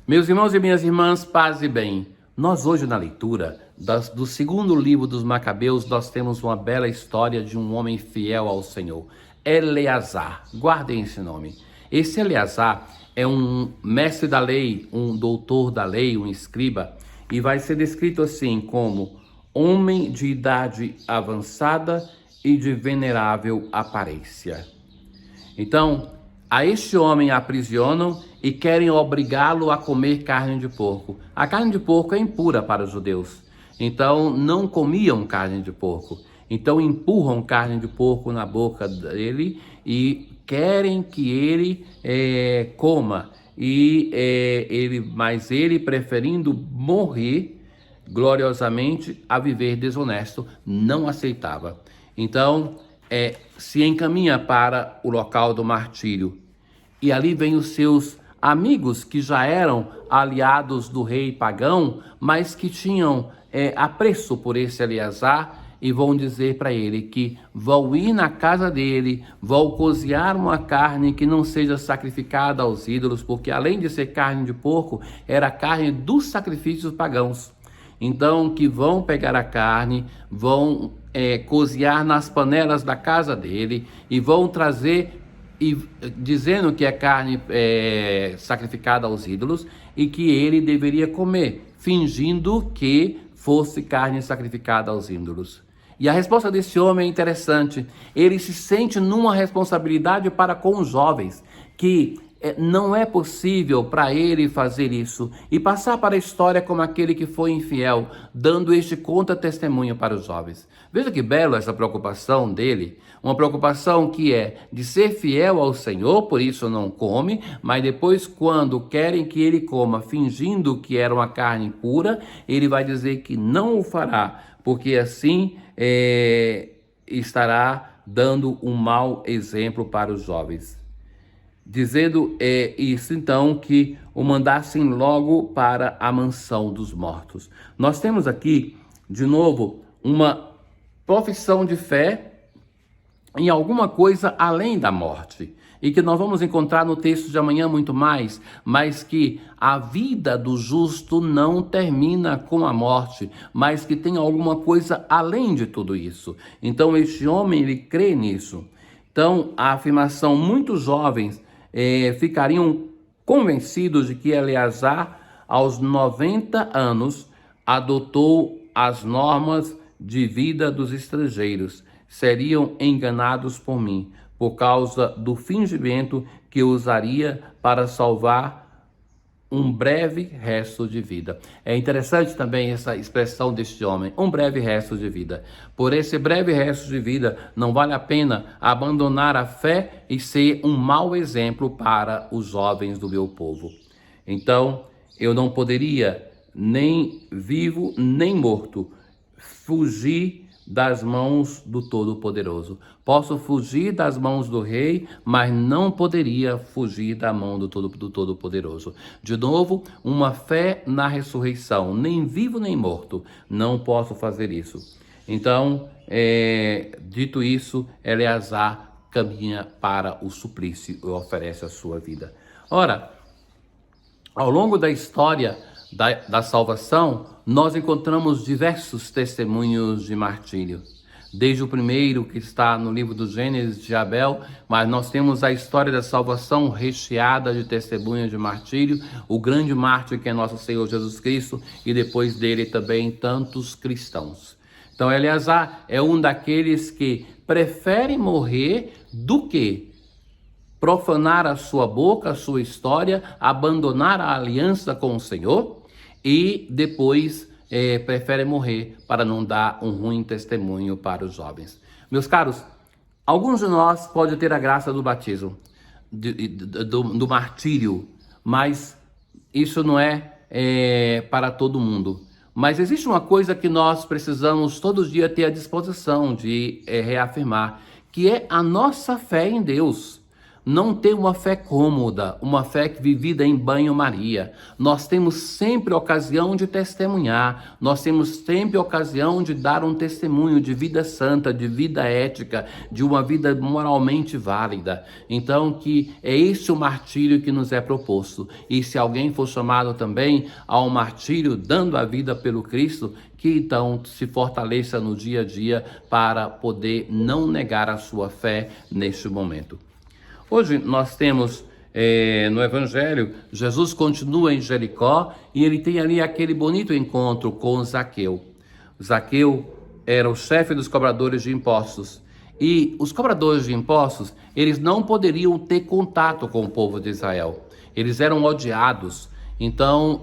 Meus irmãos e minhas irmãs, paz e bem. Nós hoje na leitura do segundo livro dos Macabeus, nós temos uma bela história de um homem fiel ao Senhor, Eleazar. Guardem esse nome. Esse Eleazar é um mestre da lei, um doutor da lei, um escriba, e vai ser descrito assim como homem de idade avançada e de venerável aparência. Então, a este homem aprisionam e querem obrigá-lo a comer carne de porco. A carne de porco é impura para os judeus, então não comiam carne de porco. Então empurram carne de porco na boca dele e querem que ele coma. Mas ele, preferindo morrer gloriosamente a viver desonesto, não aceitava. Então, se encaminha para o local do martírio. E ali vem os seus amigos, que já eram aliados do rei pagão, mas que tinham apreço por esse Eleazar, e vão dizer para ele que vão ir na casa dele, vão cozinhar uma carne que não seja sacrificada aos ídolos, porque além de ser carne de porco, era carne dos sacrifícios pagãos. Então, que vão pegar a carne, vão cozinhar nas panelas da casa dele e vão trazer, dizendo que é carne sacrificada aos ídolos e que ele deveria comer, fingindo que fosse carne sacrificada aos ídolos. E a resposta desse homem é interessante. Ele se sente numa responsabilidade para com os jovens, que não é possível para ele fazer isso e passar para a história como aquele que foi infiel, dando este contra-testemunho para os jovens. Veja que belo essa preocupação dele, uma preocupação que é de ser fiel ao Senhor, por isso não come, mas depois, quando querem que ele coma, fingindo que era uma carne pura, ele vai dizer que não o fará, porque assim estará dando um mau exemplo para os jovens. Dizendo isso então, que o mandassem logo para a mansão dos mortos. Nós temos aqui, de novo, uma profissão de fé em alguma coisa além da morte, e que nós vamos encontrar no texto de amanhã muito mais, mas que a vida do justo não termina com a morte, mas que tem alguma coisa além de tudo isso. Então este homem, ele crê nisso. Então a afirmação, muitos jovens ficariam convencidos de que Eleazar, aos 90 anos, adotou as normas de vida dos estrangeiros. Seriam enganados por mim, por causa do fingimento que usaria para salvar um breve resto de vida. É interessante também essa expressão deste homem, um breve resto de vida. Por esse breve resto de vida, não vale a pena abandonar a fé e ser um mau exemplo para os jovens do meu povo. Então, eu não poderia, nem vivo, nem morto, fugir das mãos do Todo-Poderoso. Posso fugir das mãos do rei, mas não poderia fugir da mão do Todo-Poderoso. De novo, uma fé na ressurreição, nem vivo nem morto, não posso fazer isso. Então, dito isso, Eleazar caminha para o suplício e oferece a sua vida. Ora, ao longo da história da salvação, nós encontramos diversos testemunhos de martírio. Desde o primeiro, que está no livro do Gênesis, de Abel, mas nós temos a história da salvação recheada de testemunhos de martírio, o grande mártir que é nosso Senhor Jesus Cristo, e depois dele também tantos cristãos. Então Eleazar é um daqueles que prefere morrer do que profanar a sua boca, a sua história, abandonar a aliança com o Senhor e depois prefere morrer para não dar um ruim testemunho para os jovens. Meus caros, alguns de nós podem ter a graça do batismo, do martírio, mas isso não é para todo mundo. Mas existe uma coisa que nós precisamos todos os dias ter à disposição de reafirmar, que é a nossa fé em Deus. não ter uma fé cômoda, uma fé vivida em banho-maria. Nós temos sempre ocasião de testemunhar, nós temos sempre ocasião de dar um testemunho de vida santa, de vida ética, de uma vida moralmente válida. Então, que é esse o martírio que nos é proposto. E se alguém for chamado também a um martírio dando a vida pelo Cristo, que então se fortaleça no dia a dia para poder não negar a sua fé neste momento. Hoje nós temos no Evangelho, Jesus continua em Jericó e ele tem ali aquele bonito encontro com Zaqueu. Zaqueu era o chefe dos cobradores de impostos e os cobradores de impostos, eles não poderiam ter contato com o povo de Israel. Eles eram odiados. Então,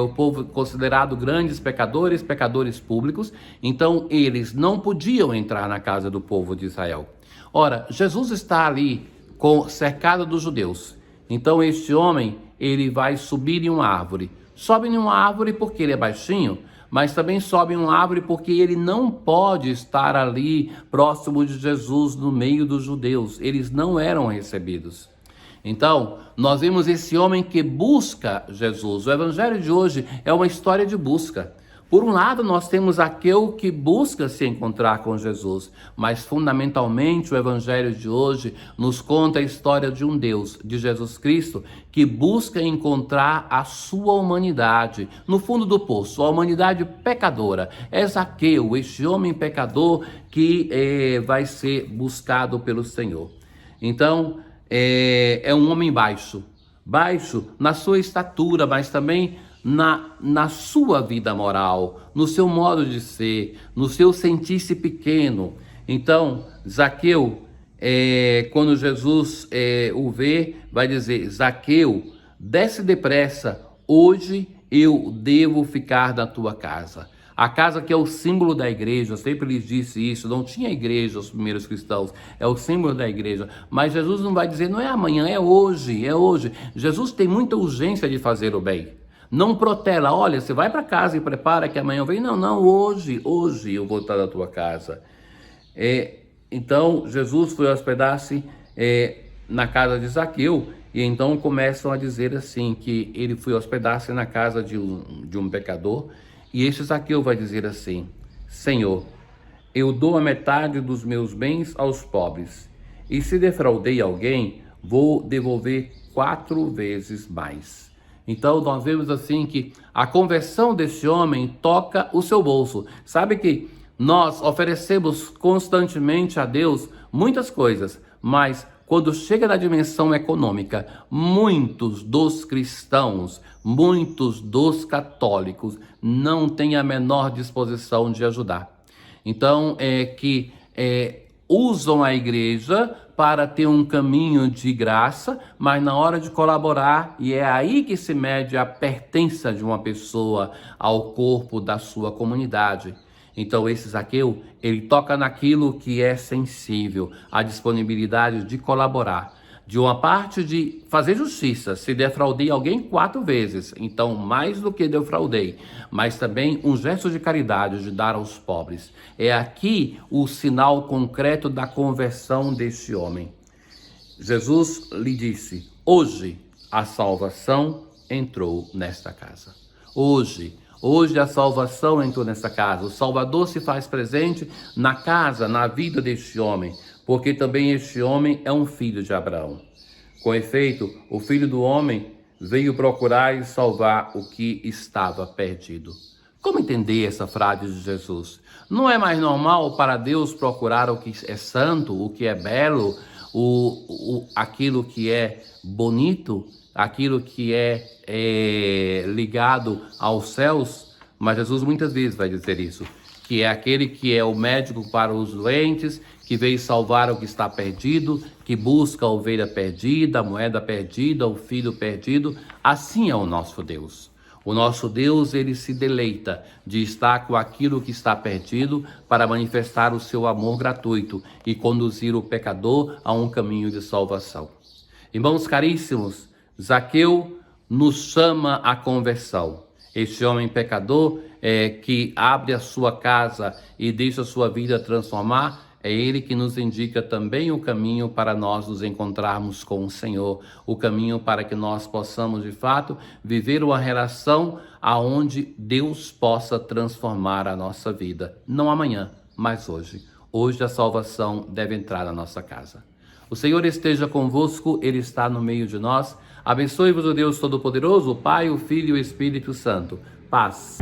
o povo considerado grandes pecadores, pecadores públicos, então eles não podiam entrar na casa do povo de Israel. Ora, Jesus está ali cercado dos judeus. Então este homem, ele vai subir em uma árvore. Sobe em uma árvore porque ele é baixinho, mas também sobe em uma árvore porque ele não pode estar ali próximo de Jesus no meio dos judeus. Eles não eram recebidos. Então, nós vemos esse homem que busca Jesus. O evangelho de hoje é uma história de busca. Por um lado, nós temos Zaqueu que busca se encontrar com Jesus, mas fundamentalmente o evangelho de hoje nos conta a história de um Deus, de Jesus Cristo, que busca encontrar a sua humanidade no fundo do poço, a humanidade pecadora. É Zaqueu, este homem pecador que vai ser buscado pelo Senhor. Então, é um homem baixo na sua estatura, mas também na sua vida moral, no seu modo de ser, no seu sentir-se pequeno. Então, Zaqueu, quando Jesus o vê, vai dizer: Zaqueu, desce depressa, hoje eu devo ficar na tua casa. A casa que é o símbolo da igreja, eu sempre lhes disse isso, não tinha igreja os primeiros cristãos, é o símbolo da igreja. Mas Jesus não vai dizer, não é amanhã, é hoje, é hoje. Jesus tem muita urgência de fazer o bem. Não protela, olha, você vai para casa e prepara que amanhã eu venho. Não, hoje eu vou estar na tua casa. Então, Jesus foi hospedar-se na casa de Zaqueu, e então começam a dizer assim, que ele foi hospedar-se na casa de um pecador. E este Zaqueu vai dizer assim: Senhor, eu dou a metade dos meus bens aos pobres, e se defraudei alguém, vou devolver 4 vezes mais. Então nós vemos assim que a conversão desse homem toca o seu bolso. Sabe que nós oferecemos constantemente a Deus muitas coisas, mas quando chega na dimensão econômica, muitos dos cristãos, muitos dos católicos não têm a menor disposição de ajudar. Então, usam a igreja para ter um caminho de graça, mas na hora de colaborar, e é aí que se mede a pertença de uma pessoa ao corpo da sua comunidade. Então esse Zaqueu, ele toca naquilo que é sensível, a disponibilidade de colaborar. De uma parte de fazer justiça, se defraudei alguém 4 vezes, então mais do que defraudei, mas também um gesto de caridade, de dar aos pobres. É aqui o sinal concreto da conversão deste homem. Jesus lhe disse: hoje a salvação entrou nesta casa. Hoje a salvação entrou nessa casa. O Salvador se faz presente na casa, na vida deste homem, porque também este homem é um filho de Abraão. Com efeito, o Filho do Homem veio procurar e salvar o que estava perdido. Como entender essa frase de Jesus? Não é mais normal para Deus procurar o que é santo, o que é belo, aquilo que é bonito, aquilo que é ligado aos céus? Mas Jesus muitas vezes vai dizer isso, que é aquele que é o médico para os doentes, que veio salvar o que está perdido, que busca a ovelha perdida, a moeda perdida, o filho perdido. Assim é o nosso Deus. O nosso Deus, ele se deleita de estar com aquilo que está perdido para manifestar o seu amor gratuito e conduzir o pecador a um caminho de salvação. Irmãos caríssimos, Zaqueu nos chama à conversão. Este homem pecador que abre a sua casa e deixa a sua vida transformar, É Ele que nos indica também o caminho para nós nos encontrarmos com o Senhor, o caminho para que nós possamos, de fato, viver uma relação aonde Deus possa transformar a nossa vida. Não amanhã, mas hoje. Hoje a salvação deve entrar na nossa casa. O Senhor esteja convosco, Ele está no meio de nós. Abençoe-vos o Deus Todo-Poderoso, o Pai, o Filho e o Espírito Santo. Paz.